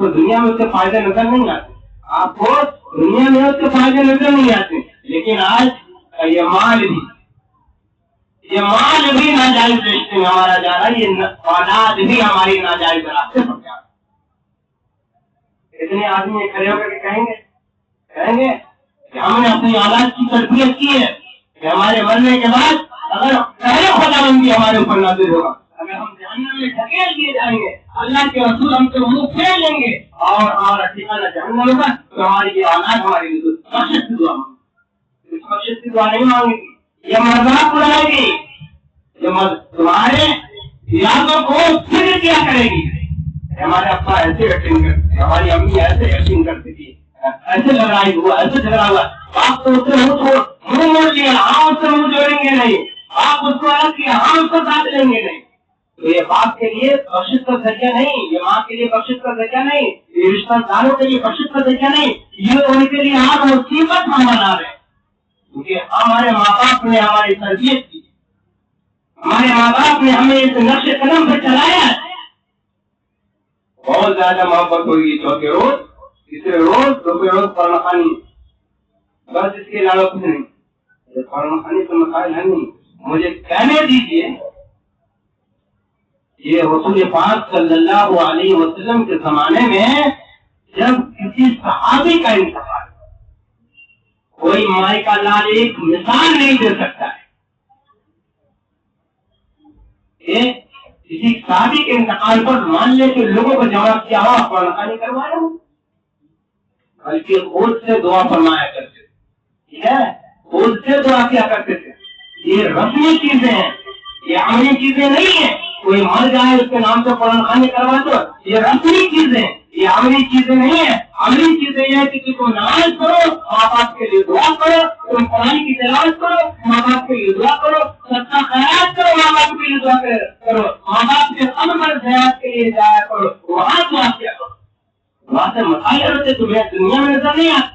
کو دنیا میں اس کے فائدے نظر نہیں آتے، آپ کو دنیا میں اس کے فائدے نظر نہیں آتے، لیکن آج یہ مال بھی ناجائز رشتے میں ہمارا جا رہا ہے، یہ اولاد بھی ہماری ناجائز راستے پر جا رہا ہے۔ اتنے آدمی کھڑے ہو کر کے کہیں گے کہ ہم نے اپنی اولاد کی تربیت کی ہے کہ ہمارے مرنے کے بعد اگر پہلے خدا بندی ہمارے اوپر نازل ہوگا، اگر ہم جہنم میں ڈھکیل دیے جائیں گے، اللہ کے رسول ہم سے منہ پھیر لیں گے اور ہمارا ٹھکانہ جہنم ہوگا، تو ہماری یہ اولاد ہماری بخشش کی دعا مانگے گی، اس بخشش کی دعا نہیں مانگے گی، یہ مذاق اڑائے گی، یہ تمہارے یادوں کو فکر کیا کرے گی۔ ہمارے ابا ایسے ایکٹنگ کرتے، ہماری امی ایسے ایکٹنگ کرتی تھی، ایسے لڑائی ہوا، ایسے جھگڑا ہوا، آپ تو اس سے منہ موڑ لیا، ہم اس سے منہ جوڑیں گے نہیں، آپ اس کو الگ کیا، ہم اس کو ساتھ لیں گے نہیں۔ تو یہ باپ کے لیے بخشش کا ذریعہ نہیں، یہ ماں کے لیے بخشش کا ذریعہ نہیں، یہ رشتہ داروں کے لیے بخشش کا ذریعہ نہیں، یہ ان کے لیے ہر مصیبت ہم بنا رہے ہیں، کیونکہ ہمارے ماں باپ نے ہماری تربیت کی، ہمارے ماں باپ نے ہمیں اس نقش قدم پہ چلایا ہے۔ بہت زیادہ محبت ہوگی چوتھے روز، تیسرے روز، چوتھے روز قرآن خوانی، بس اس کے علاوہ کچھ نہیں۔ قرآن خوانی تو مسائل ہے نہیں، مجھے کہنے دیجیے، یہ رسول پاک صلی اللہ علیہ وسلم کے زمانے میں جب کسی صحابی کا انتقال، کوئی مائی کا لال ایک مثال نہیں دے سکتا ہے کہ کسی صحابی کے انتقال پر مان لے کہ لوگوں کو جمع کیا ہوا قرآن خوانی کروایا ہو، بلکہ خود سے دعا فرمایا کرتے تھے، ٹھیک ہے، خود سے دعا کیا کرتے تھے۔ یہ رسمی چیزیں ہیں، یہ عملی چیزیں نہیں ہیں، کوئی مر جائے اس کے نام سے قرآن خوانی کروا دو، یہ رسمی چیزیں ہیں، یہ عملی چیزیں نہیں ہیں۔ عملی چیزیں یہ ہے کہ تم نماز پڑھو، ماں باپ کے لیے دعا کرو، تم قرآن کی تلاوت کرو، ماں باپ کے لیے دعا کرو، صدقہ خیرات کرو، ماں باپ کے لیے دعا کرو، ماں باپ کے قبر پر زیارت کے لیے جایا کرو، وہاں دعا کیا کرو۔ وہاں سے مسائل ہوتے تمہیں دنیا میں نظر نہیں آتے،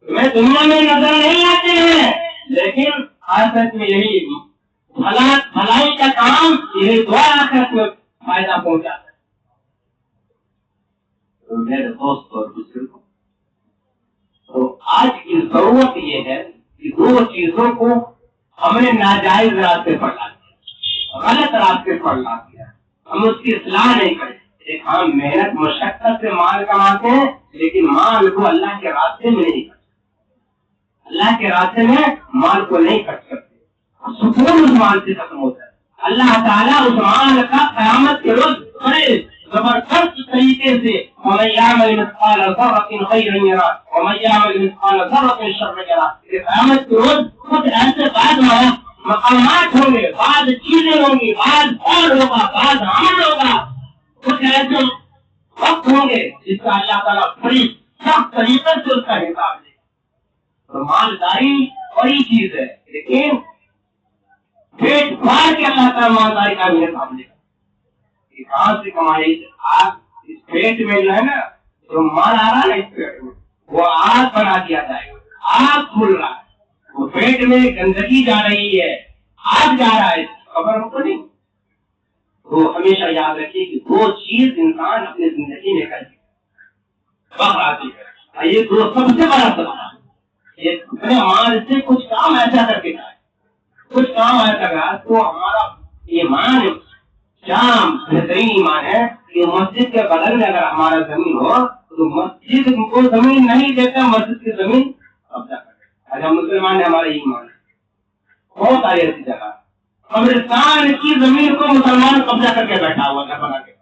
تمہیں دنیا میں نظر نہیں آتے ہیں، لیکن آخرت میں یہی بھلائی کا کام، یہی دعا آخرت میں فائدہ پہنچاتا ہے۔ تو میرے دوست اور بزرگوں، تو آج کی ضرورت یہ ہے کہ دو چیزوں کو ہم نے ناجائز راستے پر لا دیا، غلط راستے پر لا دیا، ہم اس کی اصلاح نہیں کرتے۔ ایک ہم محنت مشقت سے مال کماتے ہیں، لیکن مال کو اللہ کے راستے میں نہیں کرتے، اللہ کے راستے میں مال کو نہیں خرچ کرتے، سکون اس مال سے ختم ہوتا ہے۔ اللہ تعالیٰ اس مال کا قیامت کے روز بڑے زبردست طریقے سے وَمَن يَعْمَلْ مِثْقَالَ ذَرَّةٍ خَيْرًا يَرَهُ وَمَن يَعْمَلْ مِثْقَالَ ذَرَّةٍ شَرًّا يَرَهُ۔ کہ قیامت کے روز کچھ ایسے بعض مقامات ہوں گے، بعض چیزیں ہوں گی، بعض فعل ہوگا، بعض عمل ہوگا، کچھ ایسے وقت ہوں گے جس کا اللہ تعالیٰ بڑی سخت طریقے سے اس کا حساب لے گا۔ تو مالداری بڑی چیز ہے، لیکن پیٹ بھر کے اللہ تعالیٰ مالداری کا بھی حساب لے گا کہ کہاں سے کمائی۔ آگ اس پیٹ میں جو ہے نا، جو مال آ رہا ہے اس پیٹ میں، وہ آگ بنا دیا جائے گا، آگ کھل رہا ہے، وہ پیٹ میں گندگی جا رہی ہے، آگ جا رہا ہے، خبر ہم کو نہیں۔ تو ہمیشہ یاد رکھیے کہ دو چیز انسان اپنی زندگی میں کرے، وقت آتی ہے، یہ دو سب سے بڑا سبب ہے۔ یہ اپنے مال سے کچھ کام ایسا کر کے جائے، کچھ کام ایسا کرا تو ہمارا ایمان جام بہترین ایمان ہے کہ مسجد کے بغل میں اگر ہمارا زمین ہو تو مسجد کو زمین نہیں دیتا، مسجد کی زمین قبضہ کرے۔ اگر مسلمان ہے ہمارا ایمان ہے، بہت ساری ایسی جگہ قبرستان کی زمین کو مسلمان قبضہ کر کے بیٹھا ہوا ہے بنا کے،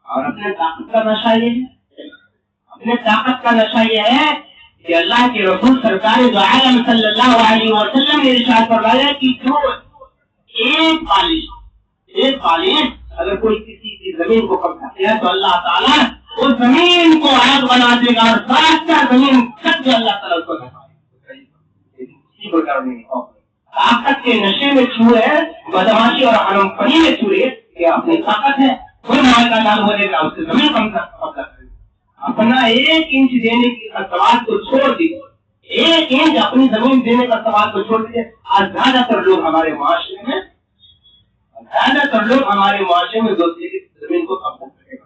اور اپنے طاقت کا نشہ یہ ہے، اپنے طاقت کا نشہ یہ ہے کہ اللہ کے رسول سرکار دو عالم صلی اللہ علیہ وسلم نے ارشاد فرمایا کہ جو ایک بالغ اگر کوئی کسی کی زمین کو قبضہ کیا تو اللہ تعالیٰ اس زمین کو آگ بنا دے گا، اور ساتھ کا زمین تک جو اللہ تعالیٰ اس کو طاقت کے نشے میں چھوئے، بدماشی اور حرم پنی میں چھوئے کہ اپنی طاقت ہے، کوئی مال کا نام بولے گا، اس سے زمین قبضہ کرے، اپنا 1 انچ دینے کی سوال کو چھوڑ دیجیے، 1 انچ اپنی زمین دینے کا سوال کو چھوڑ دیجیے۔ آج زیادہ تر لوگ ہمارے معاشرے میں دوسرے کی زمین کو قبضہ کرے گا،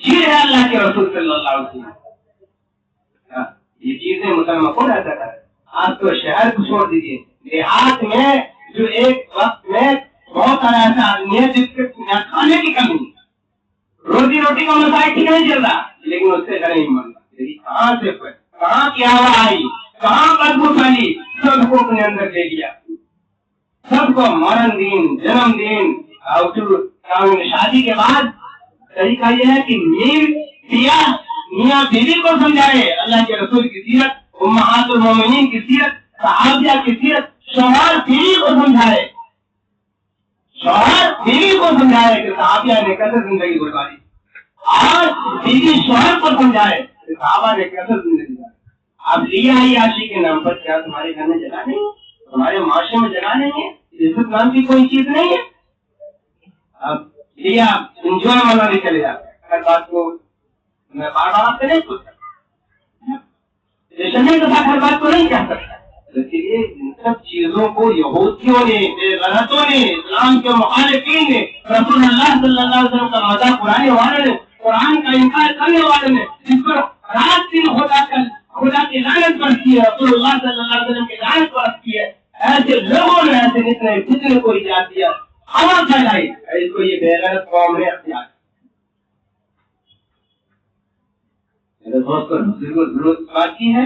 یہ ہے اللہ کے رسول صلی اللہ علیہ وسلم. یہ چیزیں مسلمان کو رہتا ہے. آج تو شہر کو چھوڑ دیجیے, دیہات میں جو ایک وقت میں بہت سارا ایسا آدمی ہے جس کے کھانے کی کمی نہیں, روٹی کا مسائل ٹھیک نہیں چل رہا, لیکن اس سے گھر نہیں بن رہا. کہاں سے کہاں کی ہوا آئی, کہاں بدبو پھیلی, سب کو اپنے اندر لے لیا. سب کو مرن دن, جنم دن اور شادی کے بعد طریقہ یہ ہے کہ میاں بیوی کو سمجھائے اللہ کے رسول کی سیرت, امہات المومنین کی سیرت, صحابیہ کی سیرت. شوہر بیوی کو سمجھائے, شوہر بیوی کو سمجھائے کہ صحابیہ نے کیسے زندگی گزاری, اور بیوی شوہر کو سمجھائے کہ صحابہ نے کیسے زندگی گزاری. اب لیا ہی عاشی کے نام پر کیا تمہارے گھر میں جگہ نہیں ہے, تمہارے معاشرے میں جگہ نہیں ہے, عزت نام کی کوئی چیز نہیں ہے. اب لیا انجوائے منانے چلے جاتے ہیں. ہر بات کو میں بار بار آپ سے نہیں پوچھ سکتا, جشن کے ساتھ ہر بات کو نہیں کہہ سکتا. اس لیے ان سب چیزوں کو یہودیوں نے, غلطوں نے, اسلام کے مخالفین نے, رسول اللہ صلی اللہ علیہ وسلم کا مذاق اڑانے والے نے, قرآن کا انکار کرنے والے نے, جس پر رات دن خدا کی لعنت برستی ہے, رسول اللہ صلی اللہ علیہ وسلم کی لعنت برستی ہے, ایسے لوگوں نے ایسے نتنے فتنے کو ایجاد کیا, ہوا پھیلائی, اس کو یہ بے غیرت قوم نے اختیار. میرے دوستوں, ضرورت اس بات کی ہے,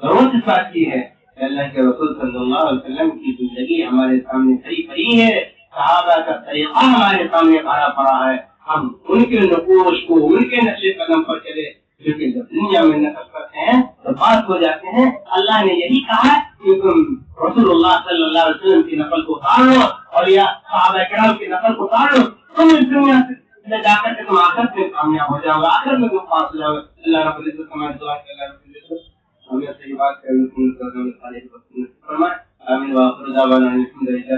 ضرورت اس بات کی ہے کہ اللہ کے رسول صلی اللہ علیہ وسلم کی زندگی ہمارے سامنے کھڑی پڑی ہے, صحابہ کا طریقہ ہمارے سامنے کھڑا پڑا ہے. ہم ان کے نقوش کو, ان کے نقش قدم پر چلے, جو کہ جب دنیا میں نقل کرتے ہیں تو بات ہو جاتے ہیں. اللہ نے یہی کہا کہ تم رسول اللہ صلی اللہ علیہ وسلم کی نقل کو اتار لو, اور یا صحابہ کرام کی نقل کو اتار لو, تم اس دنیا سے جا کر کے تم آخرت میں کامیاب ہو جاؤ گے, آخرت میں تم پاس ہو جاؤ گے. اللہ رب العزت ہماری دعا کہ اللہ رب العزت ہمیں صحیح بات کرنے کی فرمائے. آمین. وآخر دعوانا الحمد للہ.